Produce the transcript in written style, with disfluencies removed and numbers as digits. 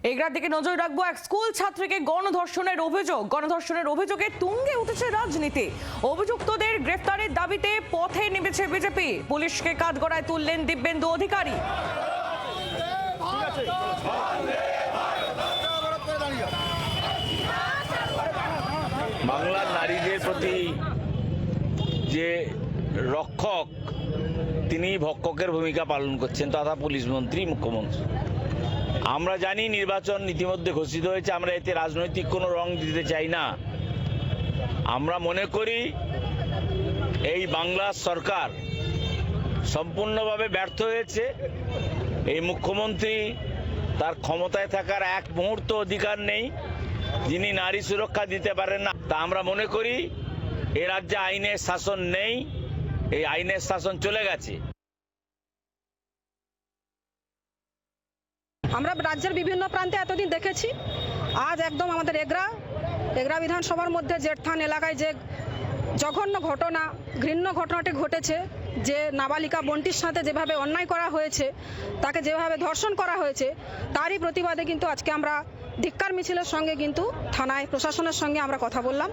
এগরার দিকে নজর রাখবো। এক স্কুল ছাত্রীকে গণধর্ষণের অভিযোগে তুঙ্গে উঠেছে রাজনীতি। অভিযুক্তদের গ্রেফতারের দাবিতে পথে নেমেছে বিজেপি। পুলিশকে কাঠগড়ায় তুললেন দিব্যেন্দু অধিকারী। বাংলার নারীদের প্রতি যে রক্ষক, তিনি ভক্ষকের ভূমিকা পালন করছেন তথা পুলিশ মন্ত্রী, মুখ্যমন্ত্রী। আমরা জানি নির্বাচন ইতিমধ্যে ঘোষিত হয়েছে, আমরা এতে রাজনৈতিক কোনো রং দিতে চাই না। আমরা মনে করি এই বাংলার সরকার সম্পূর্ণভাবে ব্যর্থ হয়েছে। এই মুখ্যমন্ত্রী, তার ক্ষমতায় থাকার এক মুহূর্ত অধিকার নেই, যিনি নারী সুরক্ষা দিতে পারেন না। তা আমরা মনে করি এ রাজ্যে আইনের শাসন নেই, এই আইনের শাসন চলে গেছে। আমরা রাজ্যের বিভিন্ন প্রান্তে এতদিন দেখেছি, আজ একদম আমাদের এগরা বিধানসভার মধ্যে জেঠথান এলাকায় যে জঘন্য ঘটনা, ঘৃণ্য ঘটনাটি ঘটেছে, যে নাবালিকা বোনটির সাথে যেভাবে অন্যায় করা হয়েছে, তাকে যেভাবে ধর্ষণ করা হয়েছে, তারই প্রতিবাদে কিন্তু আজকে আমরা ধিক্কার মিছিলের সঙ্গে কিন্তু থানায় প্রশাসনের সঙ্গে আমরা কথা বললাম।